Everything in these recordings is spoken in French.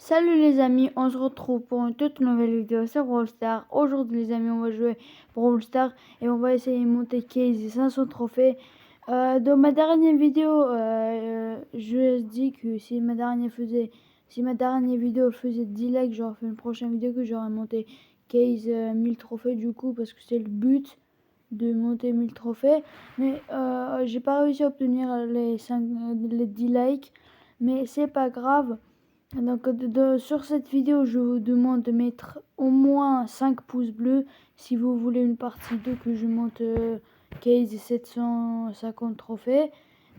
Salut les amis, on se retrouve pour une toute nouvelle vidéo sur Brawl Stars. Aujourd'hui les amis, on va jouer Brawl Stars et on va essayer de monter case et 500 trophées. Dans ma dernière vidéo, je dis que si ma dernière vidéo faisait 10 likes, j'aurais fait une prochaine vidéo que j'aurais monté case 1000 trophées du coup, parce que c'est le but de monter 1000 trophées. Mais j'ai pas réussi à obtenir les 10 likes, mais c'est pas grave. Donc sur cette vidéo, je vous demande de mettre au moins 5 pouces bleus si vous voulez une partie 2 que je monte case et 750 trophées.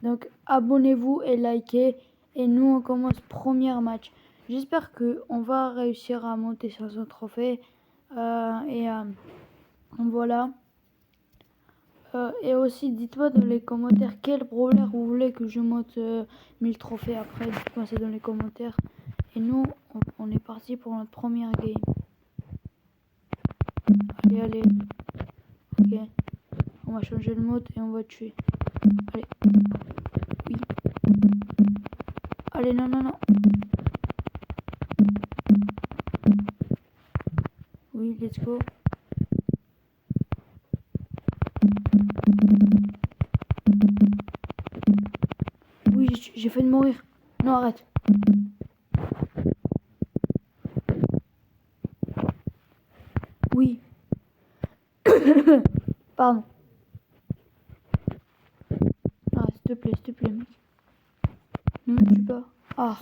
Donc abonnez-vous et likez. Et nous on commence premier match. J'espère que on va réussir à monter 500 trophées. Voilà. Et aussi dites-moi dans les commentaires quel brawler vous voulez que je monte 1000 trophées après. Dites-moi ça dans les commentaires. Et nous, on est parti pour notre première game. Allez, allez. Ok. On va changer le mode et on va tuer. Allez. Oui. Allez, non, non, non. Oui, let's go. Oui, j'ai failli mourir. Non, arrête. Oui. Pardon. Ah, s'il te plaît, mec. Ne me tue pas. Ah.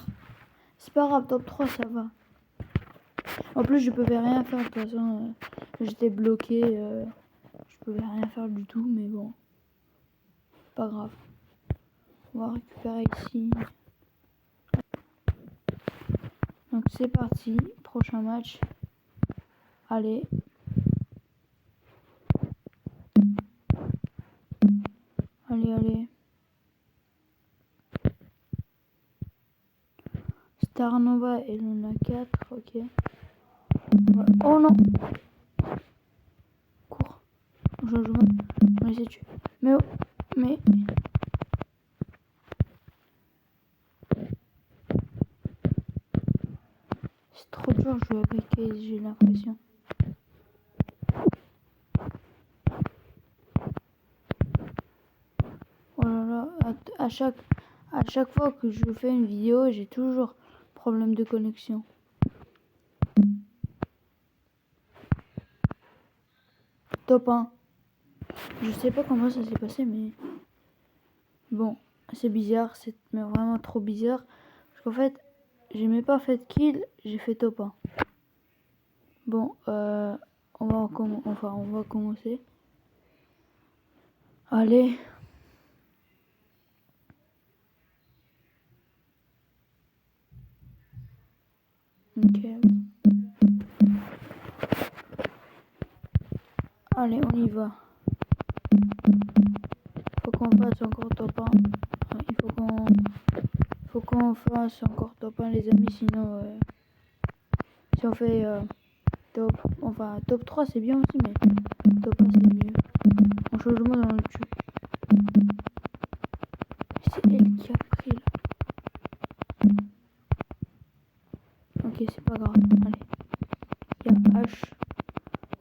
C'est pas grave, top 3, ça va. En plus, je pouvais rien faire. De toute façon, j'étais bloqué. Je pouvais rien faire du tout, mais bon. Pas grave. On va récupérer ici. Donc c'est parti, prochain match. Allez. Allez, allez. Star Nova et Luna 4, ok. Ouais. Oh non. Cours. On va essayer de tuer. Mais oh, mais... C'est trop dur de jouer avec Case, j'ai l'impression. Oh là là, à chaque fois que je fais une vidéo, j'ai toujours problème de connexion. Top 1. Je sais pas comment ça s'est passé, mais... Bon, c'est bizarre, c'est vraiment trop bizarre. Parce qu'en fait, j'ai même pas fait de kill, j'ai fait top 1. Bon, on va commencer. Allez. Ok. Allez, on y va. Faut qu'on fasse encore top 1. Il faut qu'on fasse encore top 1 les amis, sinon si on fait top 3 c'est bien aussi, mais top 1 c'est mieux. On change de mode dans le tube. C'est elle qui a pris là. Ok, c'est pas grave. Allez. Il y a H.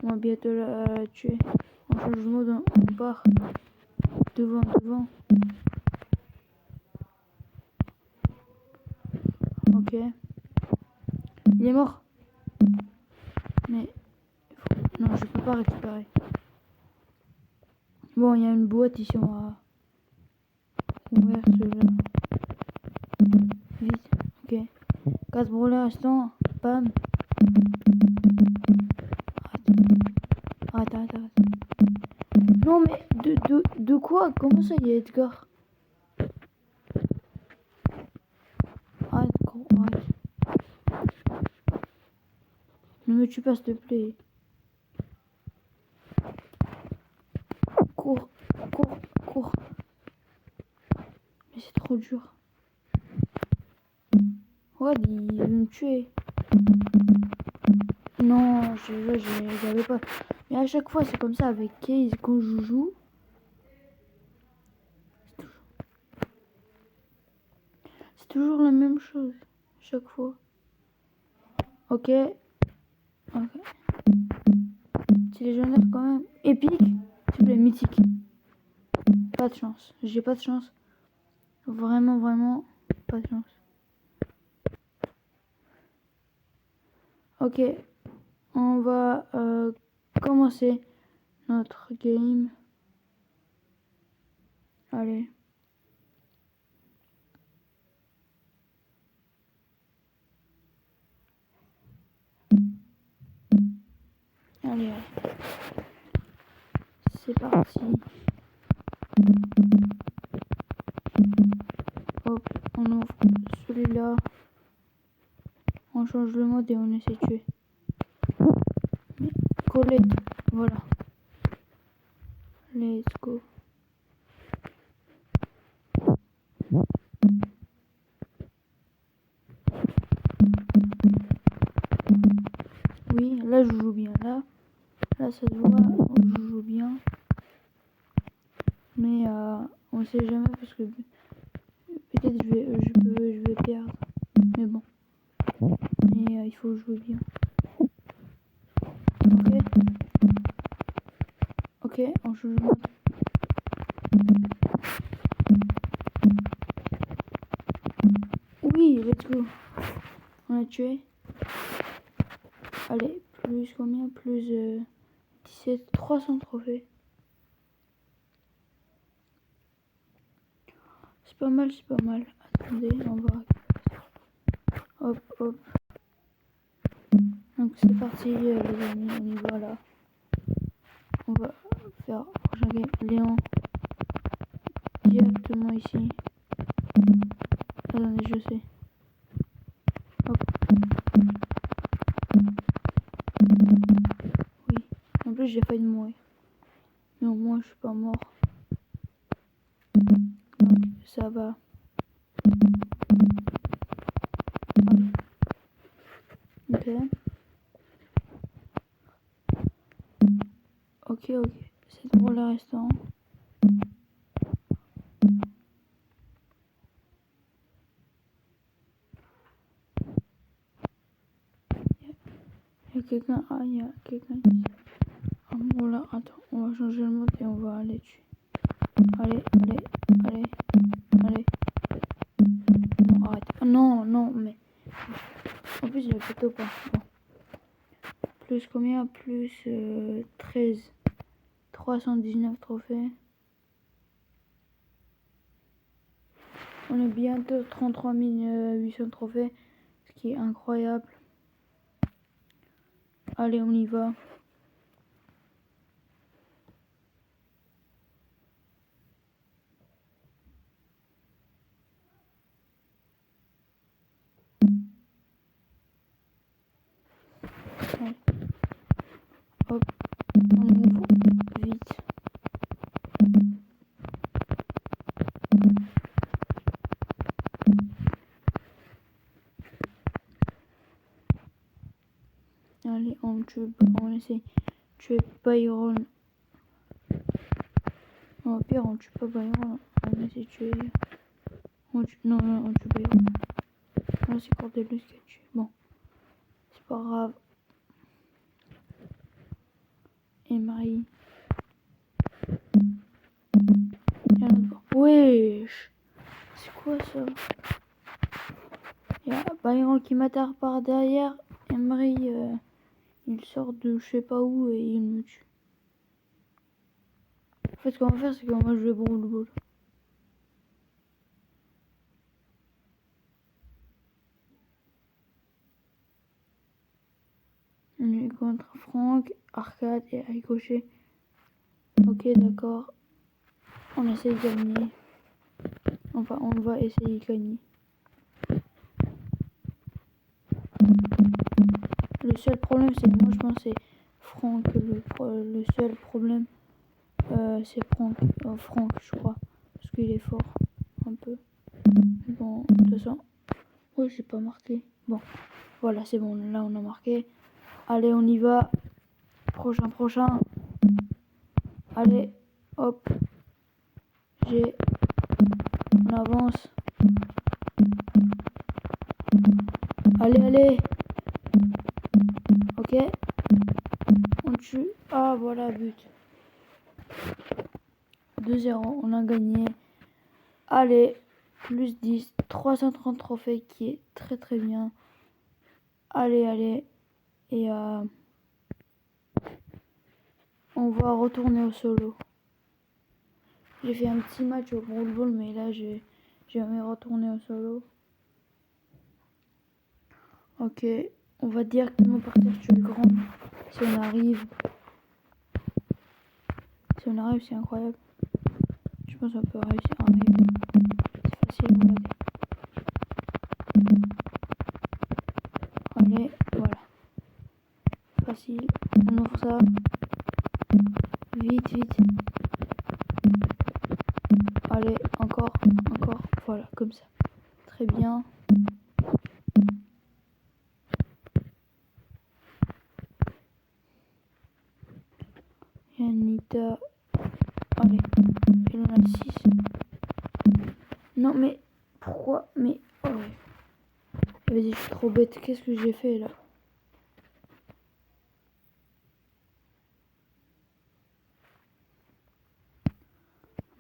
On va bientôt la tuer. On change de mode, on part. Devant. Ok. Il est mort. Mais... Non, je peux pas récupérer. Bon, il y a une boîte ici, on va ouvrir celui-là. Vite. Ok. 4 brûlés restants. Bam. Arrête. Non, mais de quoi? Comment ça, il y a Edgar? Arrête, gros, arrête. Ne me tue pas, s'il te plaît. Cours. Mais c'est trop dur. Regarde, il veut me tuer. Non, j'avais pas. Mais à chaque fois, c'est comme ça avec Case quand je joue. C'est toujours la même chose. Chaque fois. Ok. Ok. C'est légendaire quand même. Épique. S'il te plaît, mythique. Pas de chance. J'ai pas de chance. Vraiment, vraiment, pas de chance. Ok. On va commencer notre game. Allez. Allez. C'est parti. Hop, on ouvre celui-là. On change le mode et on essaie de tuer. Colette, voilà. Let's go. Oui, là je joue bien. Là ça se voit, je joue bien. Mais on sait jamais parce que peut-être je vais perdre. Mais bon. Mais il faut jouer bien. Ok. Ok, on joue le mode. Oui, let's go. On a tué. Allez, plus combien? Plus 17, 300 trophées. C'est pas mal, c'est pas mal. Attendez, on va... Hop, hop. Donc c'est parti les amis, on y va là. On va faire prochain game. Léon. Directement ici. Attendez, je sais. Hop. Oui. En plus j'ai failli mourir. Mais au moins je suis pas mort. Donc ça va. Ok. Ok, ok. C'est pour le restaurant. Il y a quelqu'un. Ah, il y a quelqu'un ici. Ah bon là, attends, on va changer le mode et on va aller dessus. Allez, allez, allez, allez. Non, arrête. Non, non, mais... En plus, il a plutôt pas. Bon. Plus combien? Plus 13. 319 trophées. On est bientôt 33 800 trophées. Ce qui est incroyable. Allez, on y va. Allez. Hop. On ouvre vite. Allez, on tue. On essaie de tuer Byron. Non, au pire, on tue pas Byron. On essaie de tuer... Non, non, on tue Byron. Là, c'est Cordelus qui a tué. Bon. C'est pas grave. Emery. Wesh. C'est quoi ça? Il y a Byron qui m'attaque par derrière. Emery, il sort de je sais pas où et il me tue. En fait, ce qu'on va faire, c'est qu'on va jouer Brawl Ball. On est contre Franck, Arcade et Ricochet. Ok, d'accord. On essaie de gagner. Enfin, on va essayer de gagner. Le seul problème, c'est moi, je pense, c'est Franck. Le seul problème, c'est Franck. Franck, je crois. Parce qu'il est fort. Un peu. Bon, de toute façon. Oh, j'ai pas marqué. Bon, voilà, c'est bon. Là, on a marqué. Allez, on y va. Prochain. Allez, hop. On avance. Allez, allez. Ok. On tue. Ah, voilà, but. 2-0, on a gagné. Allez, plus 10. 330 trophées qui est très très bien. Allez, allez. Et on va retourner au solo. J'ai fait un petit match au Brawl Ball, mais là, j'ai jamais retourné au solo. Ok, on va directement partir sur le grand. Si on arrive. Si on arrive, c'est incroyable. Je pense qu'on peut réussir à arriver. C'est facile, regardez. Allez, voilà. Facile. On ouvre ça. Vite, vite. Allez, encore, encore. Voilà, comme ça. Très bien. Et Anita. Allez, il en a 6. Non, mais pourquoi? Mais. Oh, ouais. Vas-y, je suis trop bête. Qu'est-ce que j'ai fait là?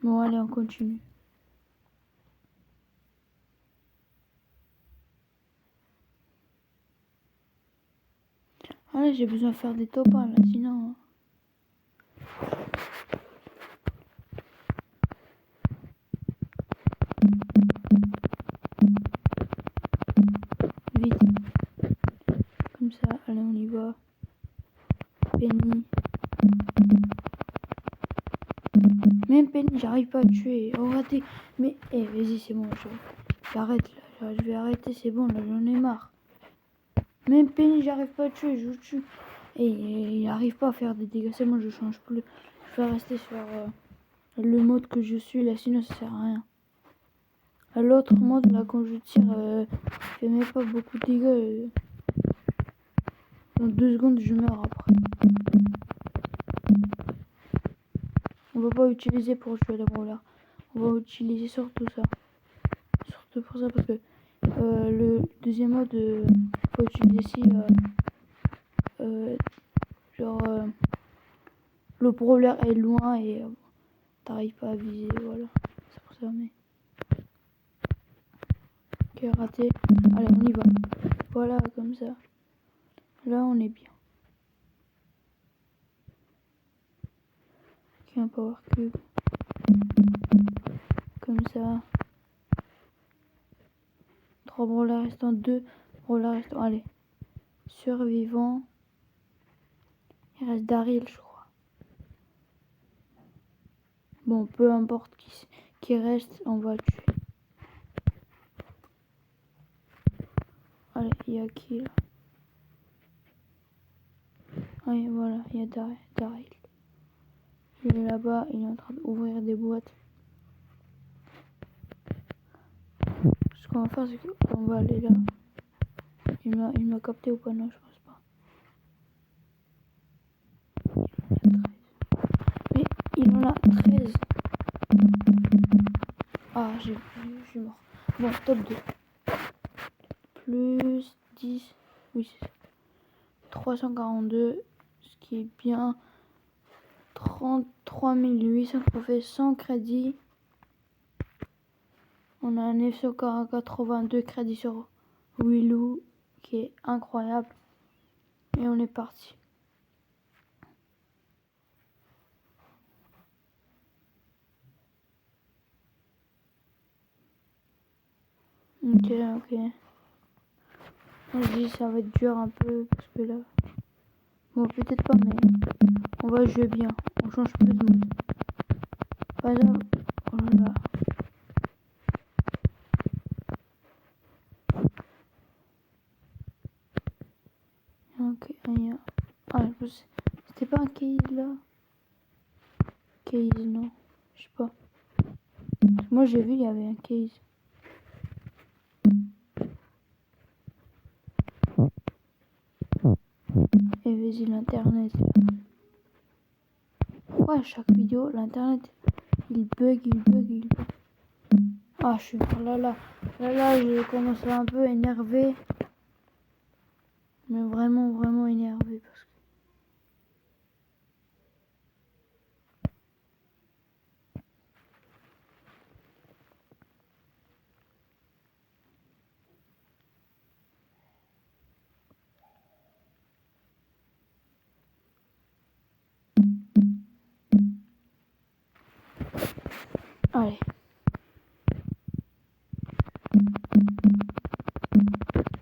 Bon, allez, on continue. Allez, j'ai besoin de faire des top 1 là, sinon. Vite. Comme ça, allez, on y va. Penny. Même Penny, j'arrive pas à tuer. Oh, raté. Mais, vas-y, c'est bon. J'arrête là. Je vais arrêter, c'est bon. Là, j'en ai marre. Même Penny, j'arrive pas à tuer. Je tue. Et il arrive pas à faire des dégâts. C'est bon, je change plus. Je vais rester sur le mode que je suis là. Sinon, ça sert à rien. L'autre mode, là, quand je tire, je fais même pas beaucoup de dégâts. Dans 2 secondes, je meurs après. On va pas utiliser pour jouer les brawlers. On va utiliser surtout ça. Surtout pour ça parce que le deuxième mode, faut utiliser si genre le brawler est loin et t'arrives pas à viser. Voilà, c'est pour ça. Mais ok, raté. Allez, on y va. Voilà, comme ça. Là, on est bien. Ok, un power cube. Comme ça. 3 brawlers restants, 2 brawlers restants. Allez. Survivant. Il reste Daryl, je crois. Bon, peu importe qui reste, on va le tuer. Allez, il y a qui là? Allez, voilà, il y a Daryl. Il est là-bas, il est en train d'ouvrir des boîtes. Ce qu'on va faire, c'est qu'on va aller là. Il m'a capté ou pas? Non, je pense pas. Mais il en a 13. Ah, je suis mort. Bon, top 2. Plus 10. Oui, c'est ça. 342. Ce qui est bien. 33 800 trophées sans crédit. On a 982 crédits sur Willou qui est incroyable. Et on est parti. Ok, ok. Vas-y, ça va être dur un peu parce que là. Bon, peut-être pas, mais on va jouer bien. On change plus de mode. Pas là. Oh là là. Ok, ah, c'était pas un case là. Case, non. Je sais pas. Moi, j'ai vu, il y avait un case. Et vas-y, l'internet. Ouais, chaque vidéo, l'internet, il bug. Ah, je suis là, je commence à un peu énerver. Mais vraiment, vraiment énervé parce que... Allez.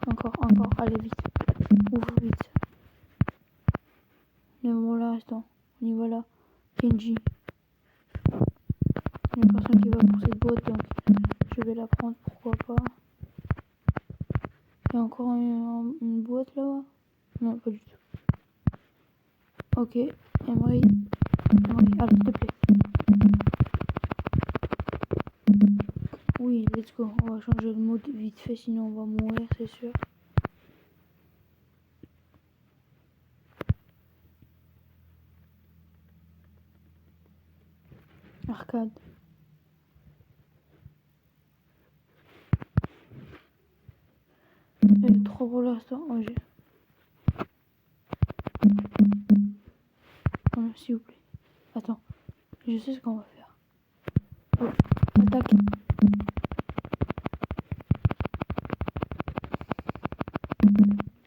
Encore, allez vite. Ouvre vite. Mais voilà, attends. On y va là. Kenji. Il y a personne qui va pour cette boîte, donc je vais la prendre, pourquoi pas. Il y a encore une boîte là-bas? Non, pas du tout. Ok, Emery, allez, s'il te plaît. Oui, let's go. On va changer le mode vite fait, sinon on va mourir, c'est sûr. Arcade. Trop pour l'instant. Oh, non, s'il vous plaît. Attends, je sais ce qu'on va faire. Oh, attaque.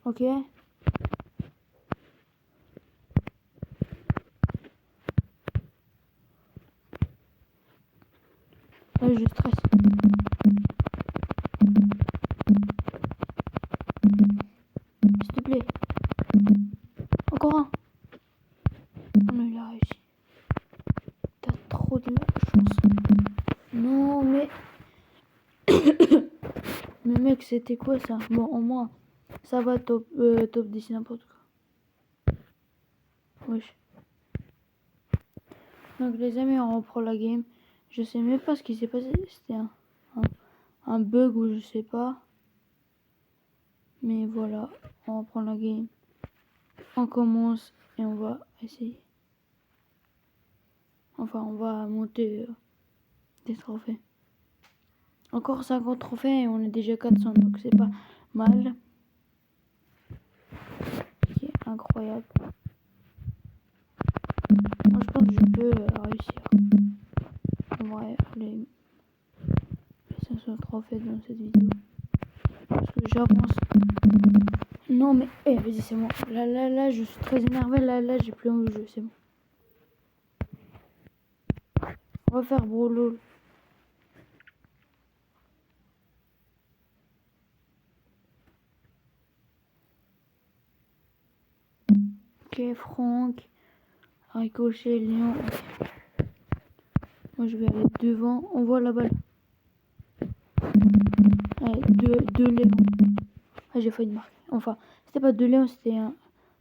Ok. Là, je stresse. S'il te plaît. Encore un. Oh non, il a réussi. T'as trop de la chance. Non, mais... mais mec, c'était quoi ça? Bon, au moins, ça va, top 10, n'importe quoi. Wesh. Donc les amis, on reprend la game. Je sais même pas ce qui s'est passé. C'était un bug ou je sais pas. Mais voilà, on reprend la game. On commence et on va essayer. Enfin, on va monter des trophées. Encore 50 trophées et on est déjà 400, donc c'est pas mal. C'est incroyable. Moi, je pense que je peux réussir. On va aller 500 trophées dans cette vidéo. Parce que j'avance. Non, mais vas-y, c'est bon. Là, je suis très énervé. Là, j'ai plus envie de jouer, c'est bon. On va faire Brolol. Ok, Franck, Ricochet, Léon. Okay. Moi, je vais aller devant. On voit la balle. Allez, deux Léon. Ah, j'ai failli marquer. Enfin, c'était pas deux Léon, c'était un...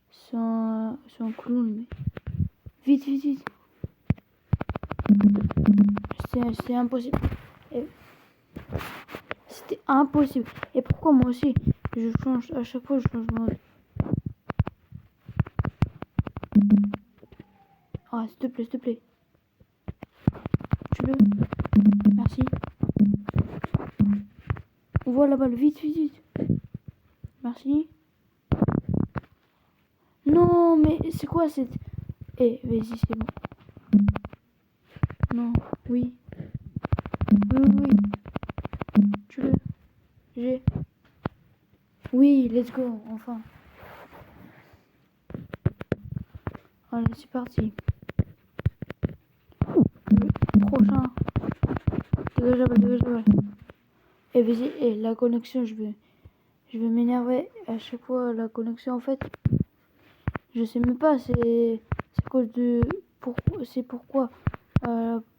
C'est un clown, mais... Vite. C'est impossible. C'était impossible. Et pourquoi moi aussi je change, à chaque fois je change de mode. Ah, s'il te plaît. Tu le... Merci. On voit la balle, vite. Merci. Non, mais c'est quoi cette... vas-y, c'est bon. Non, oui. Tu le... J'ai... Oui, let's go, enfin. Allez, c'est parti. Le prochain. Dégage la balle. Vas-y, la connexion, je vais m'énerver à chaque fois. La connexion, en fait, je sais même pas, c'est cause de...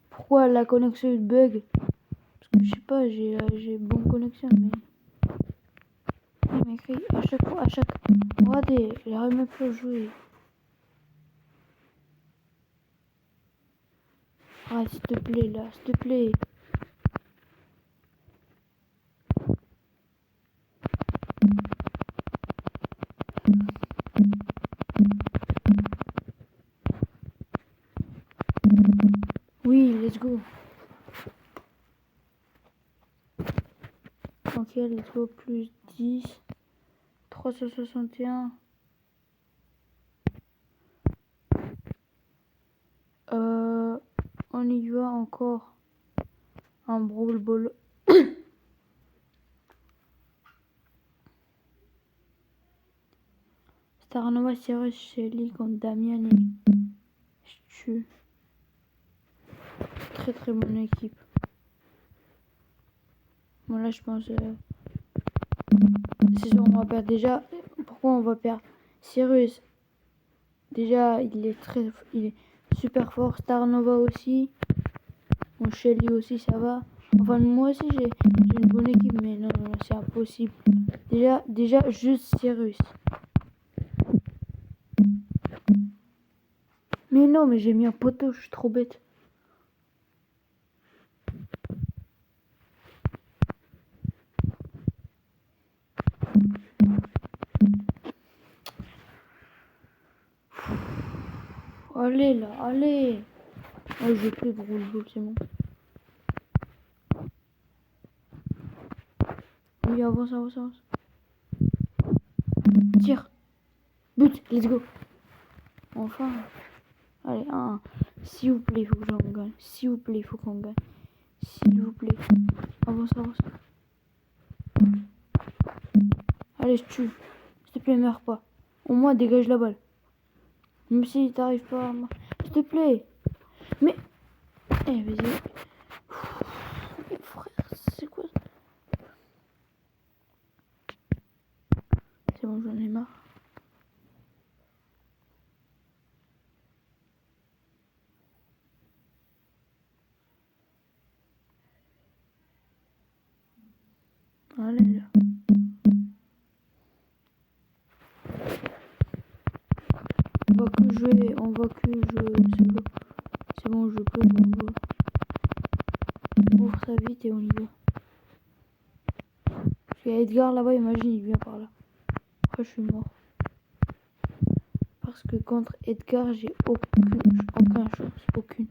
Pourquoi la connexion bug. Parce que je sais pas, j'ai bonne connexion, mais... Il m'écrit à chaque fois, Regardez, j'arrive même plus à jouer. Ah, s'il te plaît, là, s'il te plaît. Oui, let's go. Ok, let's go, plus 10. 361. On y va encore. Un Brawl Ball. Starnova, Cyrus, Shelly contre Damien et Stu. Très très bonne équipe. Bon là je pense... c'est sûr on va perdre déjà. Pourquoi on va perdre? Cyrus. Déjà il est super fort. Starnova aussi. Bon Shelly aussi ça va. Enfin moi aussi j'ai une bonne équipe mais non c'est impossible. Déjà juste Cyrus. Mais non mais j'ai mis un poteau, je suis trop bête. Allez là, allez. Oh, je vais plus de roule, c'est bon. Oui, avance, avance, avance. Tire. But, let's go. Enfin. Allez, un. S'il vous plaît, il faut que j'en gagne. S'il vous plaît, il faut qu'on gagne. S'il vous plaît. Avance, avance. Allez, je tue. S'il te plaît, meurs pas. Au moins, dégage la balle. Même si t'arrives pas à... S'il te plaît. Mais... Eh, vas-y. Frère, c'est quoi? C'est bon, j'en ai marre. Allez, là. On va que jouer. C'est bon, je peux. Ouvre ça vite et on y va. Il y a Edgar là-bas, imagine, il vient par là. Après, je suis mort. Parce que contre Edgar, j'ai aucune chance. Aucune.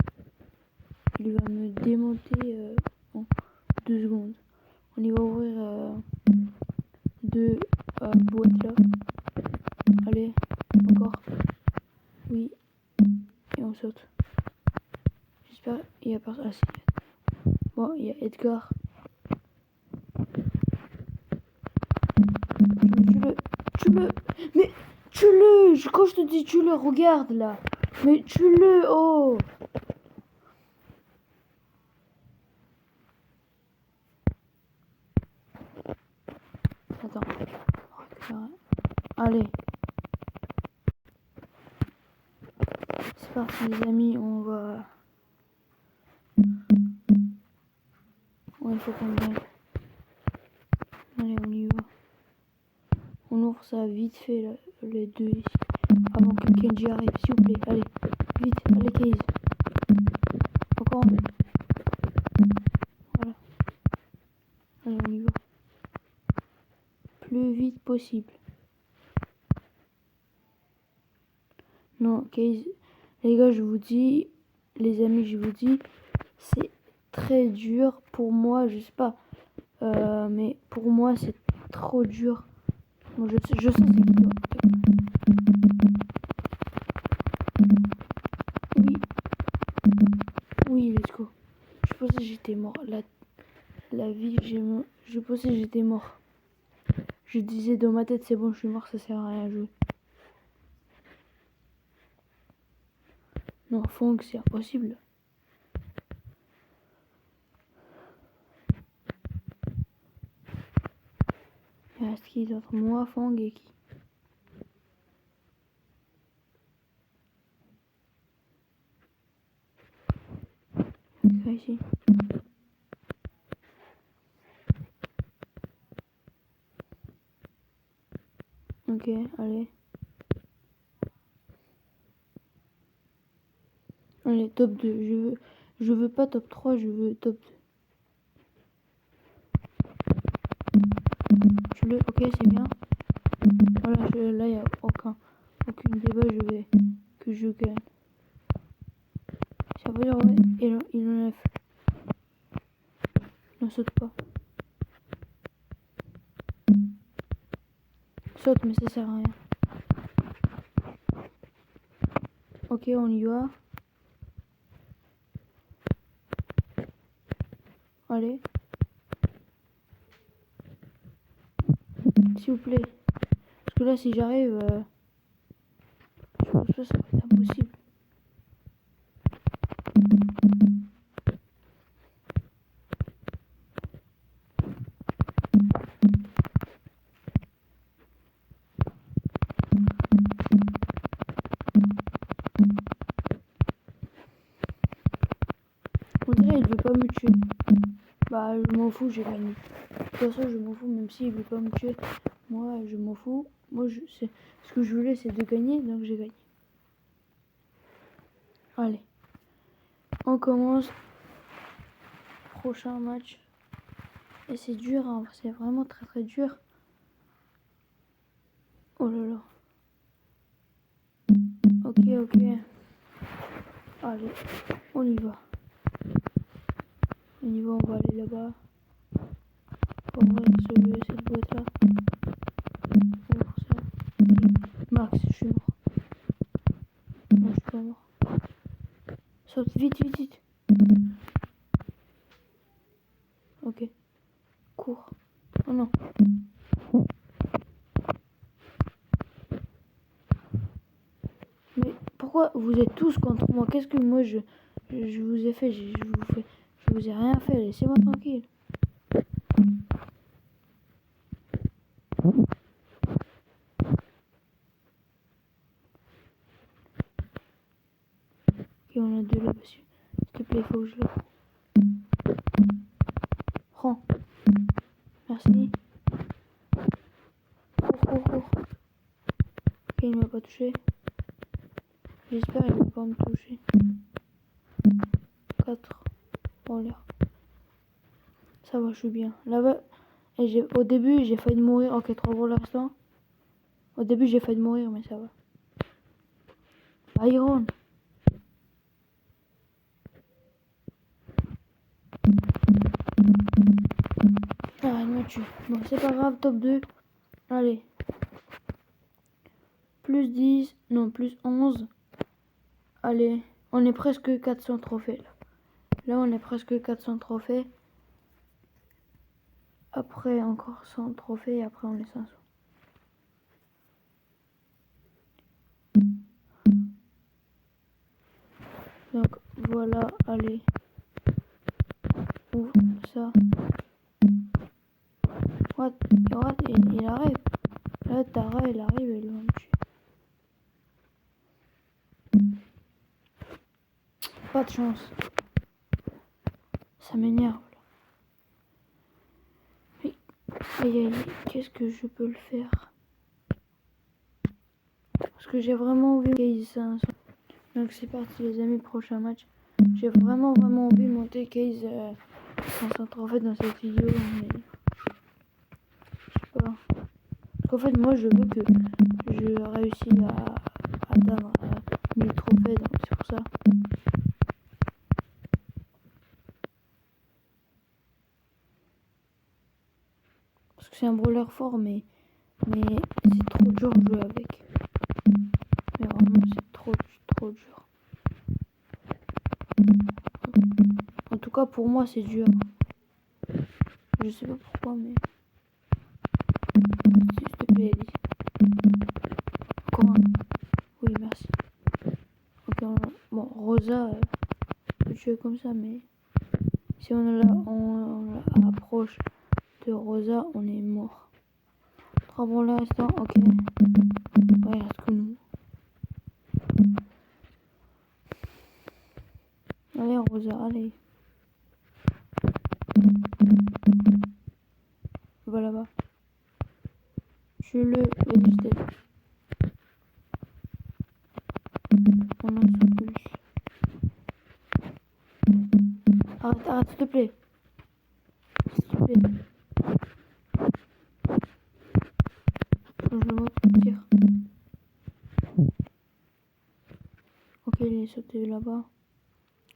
Il va me démonter en 2 secondes. On y va ouvrir 2 boîtes là. Allez, encore. Oui. Et on saute. J'espère qu'il y a personne. Ah, si. Bon, il y a Edgar. Tue-le. Mais tue-le. Quand je te dis tue-le, regarde là. Mais tue-le. Oh. Attends. Allez. C'est parti les amis, on va... Ouais, il faut qu'on gagne. Allez, on y va. On ouvre ça vite fait, là, les deux ici. Avant que Kenji arrive, s'il vous plaît. Allez, vite, allez Case. Encore. Voilà. Allez, on y va. Plus vite possible. Non, Case. Les gars, je vous dis, les amis, je vous dis, c'est très dur pour moi, je sais pas. Mais pour moi, c'est trop dur. Bon, je sais c'est qui doit. Oui, let's go. Je pensais que j'étais mort. La vie, je pensais que j'étais mort. Je disais dans ma tête, c'est bon, je suis mort, ça sert à rien à jouer. Non, Fong, c'est impossible. Il reste qui d'autre? Moi, Fong et qui? Ici. Ok, allez. Allez, top 2. Je veux pas top 3, je veux top 2. Ok, c'est bien. Voilà, là, il n'y a aucun débat, que je gagne. Ça veut dire, ouais, il enlève. Ne saute pas. Saute, mais ça sert à rien. Ok, on y va. Allez. S'il vous plaît. Parce que là, si j'arrive, je pense que ça va être impossible. On dirait qu'il veut pas me tuer. Bah, je m'en fous, j'ai gagné. De toute façon, je m'en fous, même s'il veut pas me tuer. Moi, je m'en fous. Moi, ce que je voulais, c'est de gagner, donc j'ai gagné. Allez. On commence. Prochain match. Et c'est dur, hein. C'est vraiment très très dur. Oh là là. Ok, ok. Allez, on y va. On y va, on va aller là-bas. On va ouvrir cette boîte-là. Ouvre ça. Max, je suis mort. Non, je suis pas mort. Saute, vite, vite, vite. Ok. Cours. Oh non. Mais pourquoi vous êtes tous contre moi? Qu'est-ce que moi je vous ai fait? Je vous ai rien fait. Laissez-moi tranquille. Ok, on a deux là, monsieur. S'il te plaît, il faut que je le prends. Merci. Cours, cours, cours. Ok, il m'a pas touché. J'espère qu'il va pas me toucher. 4 en l'air. Ça va, je suis bien. Là-bas, au début, j'ai failli mourir. Ok, 3 pour l'instant. Au début, j'ai failli mourir, mais ça va. Iron. Ah, il m'a tué. Bon, c'est pas grave, top 2. Allez. Plus 10. Non, plus 11. Allez. On est presque 400 trophées, là. Là, on est presque 400 trophées. Après, encore 100 trophées. Et après, on est 500. Donc, voilà. Allez. Ouvre ça. What? Il arrive. Là, Tara, il arrive et il va me tuer. Pas de chance. Ça m'énerve. Mais, aïe aïe, qu'est-ce que je peux le faire? Parce que j'ai vraiment envie de Case 500. Donc c'est parti les amis, prochain match. J'ai vraiment envie de monter Case 500 trophées dans cette vidéo. Mais je sais pas. Parce qu'en fait, moi je veux que je réussisse à atteindre 1000 trophées. Donc c'est pour ça. Parce que c'est un brawler fort, mais c'est trop dur de jouer avec. Mais vraiment, c'est trop dur. En tout cas, pour moi, c'est dur. Je sais pas pourquoi, mais... S'il te plaît, Ellie. Encore un. Oui, merci. Ok, bon, Rosa, je peux tuer comme ça, mais... Si on la approche de Rosa, on est mort. 3 pour l'instant, ok. Ouais, il reste que nous. Allez, Rosa, allez. Va là-bas. Tue-le, vas-y, je t'aide. On en sort plus. Arrête, s'il te plaît. S'il te plaît. Je le tire. Ok, il est sauté là-bas.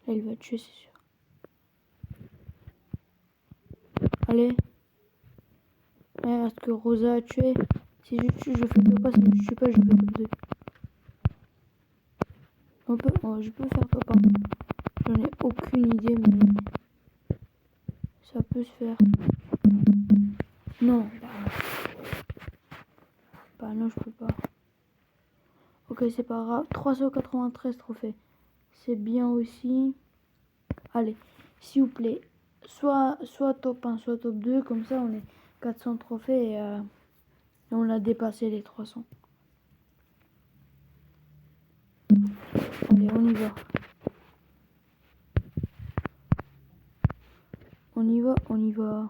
Là, il va tuer, c'est sûr. Allez. Ouais, reste que Rosa a tué. Si je tue, je fais top pas. Si je tue pas, je fais top 2. Je peux faire top 1. J'en ai aucune idée, mais Ça peut se faire. Non. Bah non, je peux pas. Ok, c'est pas grave. 393 trophées. C'est bien aussi. Allez, s'il vous plaît. Soit top 1, soit top 2. Comme ça, on est 400 trophées et on a dépassé les 300. Allez, on y va. On y va, on y va.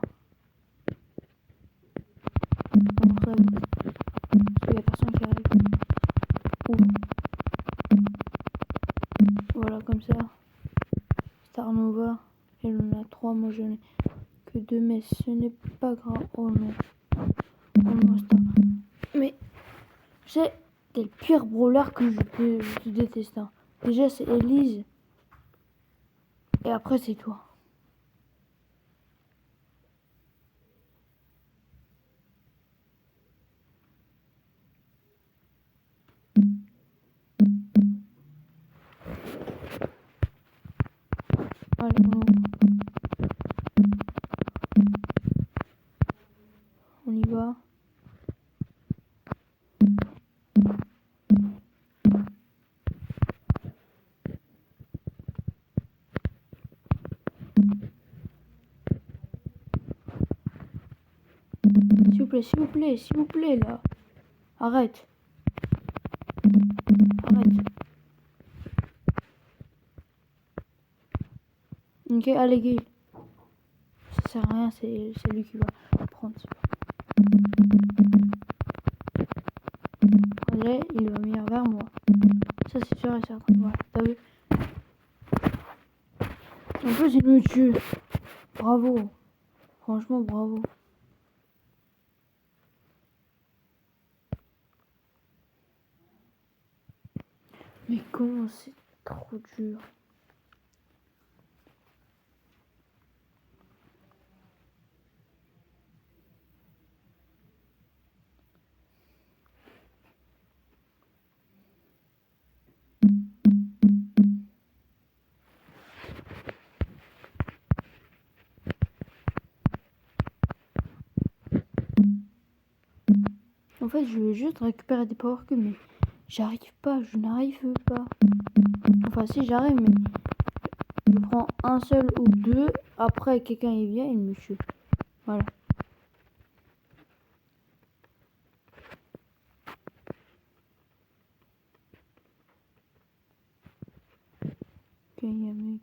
On rêve. Parce qu'il n'y a personne qui arrive. Ouvre. Voilà, comme ça. Star Nova. Elle en a 3, moi je n'ai que 2, mais ce n'est pas grave. Oh non. Oh non, Star. Mais, c'est le pire brawler que je déteste. Hein. Déjà, c'est Elise. Et après, c'est toi. Allez, on y va. S'il vous plaît, s'il vous plaît, s'il vous plaît, là. Arrête. Arrête. Ok, allez, Guy. Ça sert à rien, c'est lui qui va prendre. Allez, il va venir vers moi. Ça, c'est sûr et certain. Voilà, t'as vu. En plus, il me tue. Bravo. Franchement, bravo. Mais comment c'est trop dur. En fait, je veux juste récupérer des power cubes, mais j'arrive pas, je n'arrive pas. Enfin, si j'arrive, mais je prends un seul ou deux. Après, quelqu'un il vient, il me tue. Voilà. Ok, il y a mec.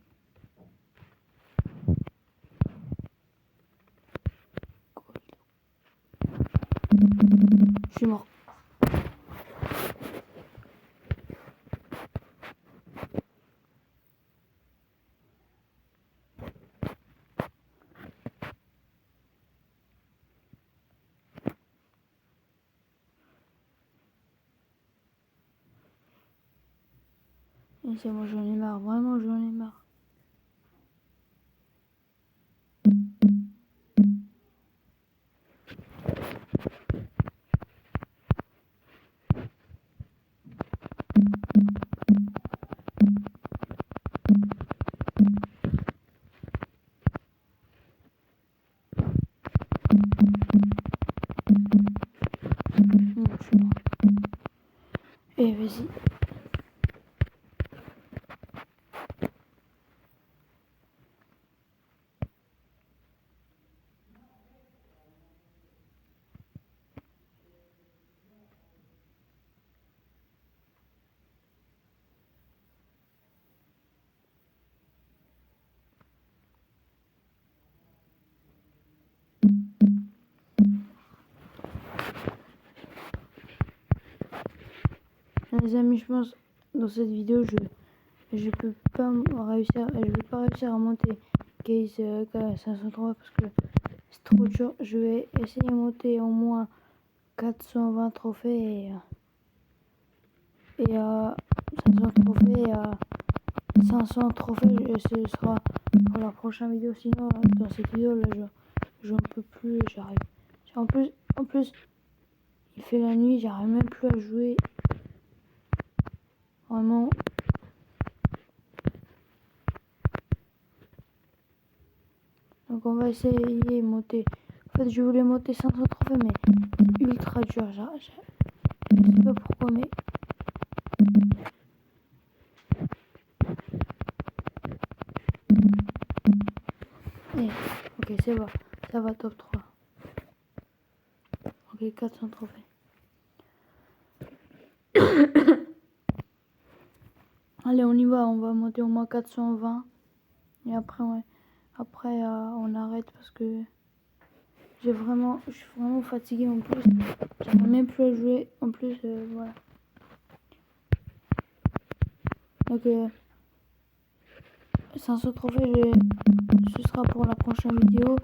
Je suis mort. Et c'est bon, j'en ai marre. Vraiment, j'en ai marre. Non, je suis mort. Et vas-y. Les amis, je pense dans cette vidéo, je peux pas réussir, je vais pas réussir à monter Case 503 parce que c'est trop dur. Je vais essayer de monter au moins 420 trophées et 500 trophées et 500 trophées. Et ce sera pour la prochaine vidéo. Sinon, dans cette vidéo là, je ne peux plus, j'arrive. En plus, il fait la nuit, j'arrive même plus à jouer. Vraiment. Donc on va essayer de monter. En fait, je voulais monter 500 trophées, mais c'est ultra dur. Je sais pas pourquoi, mais... Eh, ok, c'est bon. Ça va, top 3. Ok, 400 trophées. Allez, on y va. On va monter au moins 420. Et après, ouais. Après, on arrête parce que... je suis vraiment fatigué en plus. J'arrive même plus à jouer. En plus, voilà. Donc, 500 trophées, ce sera pour la prochaine vidéo.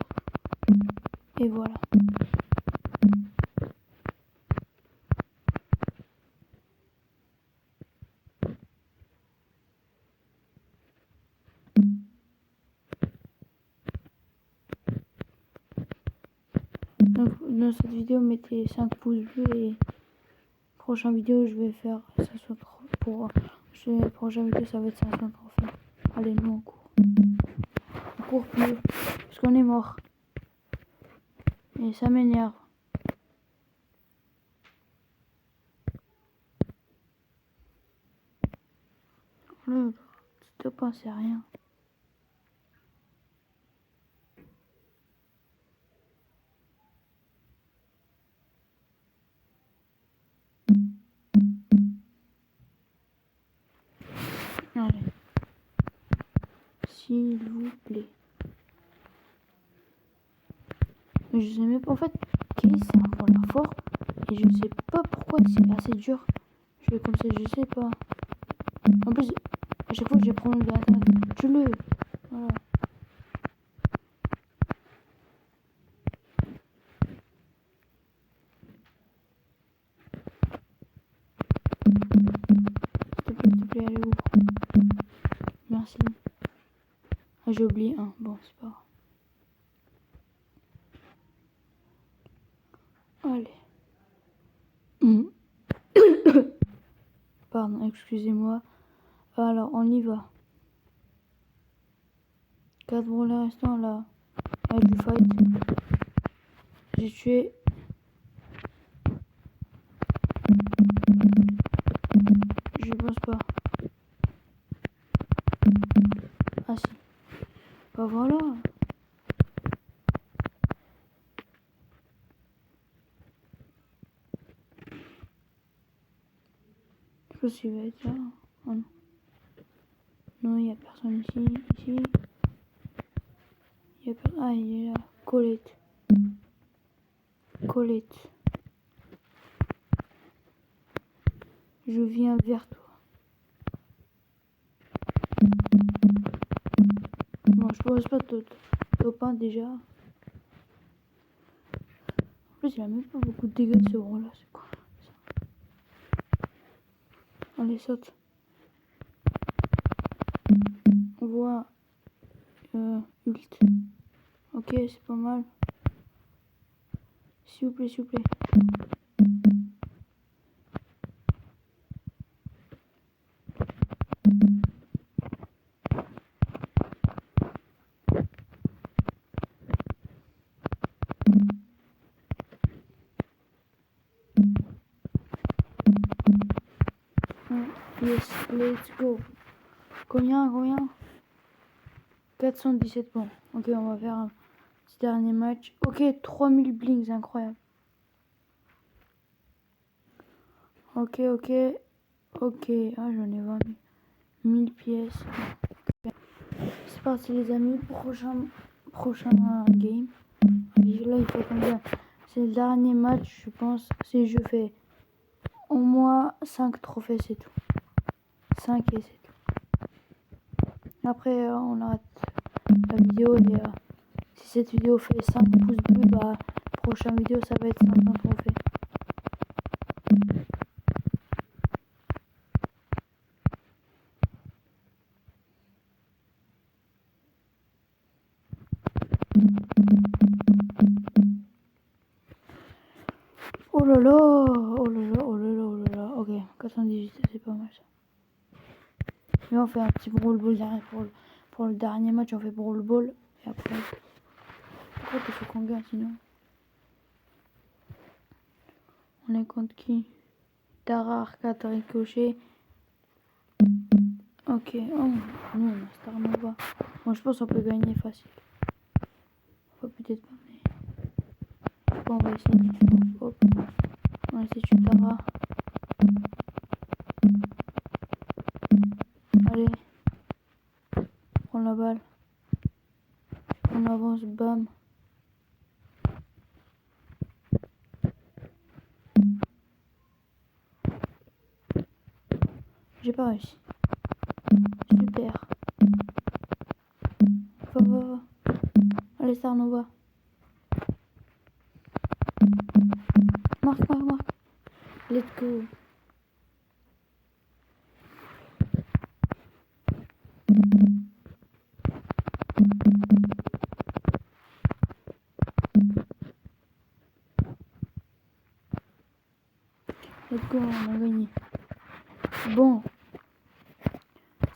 Et voilà. Donc, dans cette vidéo, mettez 5 pouces bleus et prochaine vidéo, je vais faire 500 trophées. Pour la prochaine vidéo, ça va être 500 trophées. Allez, nous on court. On court plus parce qu'on est mort. Et ça m'énerve. Là, tu te penses à rien. Allez. S'il vous plaît. Je sais même pas, en fait, Case c'est un voleur fort. Et je sais pas pourquoi c'est assez dur. Je fais comme ça, je sais pas. En plus, à chaque fois que j'ai problème d'internet, tue-le. Voilà. S'il te plaît, allez ouvre. Merci. Ah, j'ai oublié un. Bon, c'est pas grave. Allez. Pardon, excusez-moi. Alors, on y va. 4 brawlers restants là. Avec du fight. J'ai tué. Je pense pas. Ah si. Bah voilà. Je pense qu'il va être là. Oh non. Non, il n'y a personne ici. Ici. Il y a personne. Ah, il est là. Colette. Colette. Je viens vers toi. Non, je pose pas de top 1 déjà. En plus, il a même pas beaucoup de dégâts ce gros là. C'est quoi ça? Allez, saute. On voit ult. Ok, c'est pas mal. S'il vous plaît, s'il vous plaît. Yes, let's go. Combien 417 points. Ok, on va faire un petit dernier match. Ok, 3000 blinks, incroyable. Ok. Ah, j'en ai 20 000. 1000 pièces. Okay. C'est parti les amis, prochain game. Allez, là il faut combien? C'est le dernier match, je pense. Si je fais au moins 5 trophées, c'est tout. 5 et c'est tout. Après, on arrête la vidéo et si cette vidéo fait 5 pouces bleus, bah prochaine vidéo ça va être 500 trophées. Oh là là. Ok, 98, c'est pas mal ça. Et on fait un petit brawl ball derrière pour le dernier match, on fait brawl ball et après. Pourquoi il faut qu'on gagne sinon? On est contre qui? Tara, Arcade, Ricochet. Ok, oh, non, on a Star Nova. Bon, je pense qu'on peut gagner facile. Enfin, peut-être pas, mais. Bon, on va essayer de tuer. Hop. On va essayer de tuer Tara. Allez. Prends la balle. On avance, bam. J'ai pas réussi. Super. Va. Allez, Star Nova. Marque. Let's go. Let's go, on a gagné. Bon.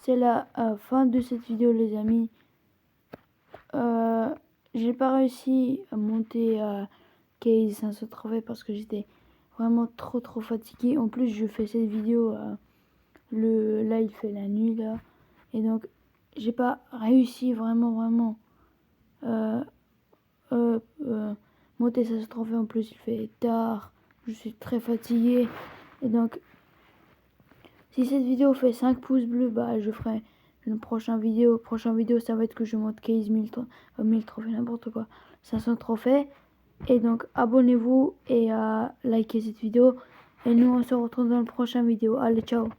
C'est la fin de cette vidéo, les amis. J'ai pas réussi à monter Case 500 trophées parce que j'étais vraiment trop fatigué. En plus, je fais cette vidéo là il fait la nuit là, et donc j'ai pas réussi vraiment monter 500 trophées. En plus, il fait tard, je suis très fatigué, et donc si cette vidéo fait 5 pouces bleus, bah je ferai une prochaine vidéo. Ça va être que je monte 15 1000 trophées, n'importe quoi, 500 trophées. Et donc abonnez-vous et likez cette vidéo. Et nous on se retrouve dans la prochaine vidéo. Allez, ciao.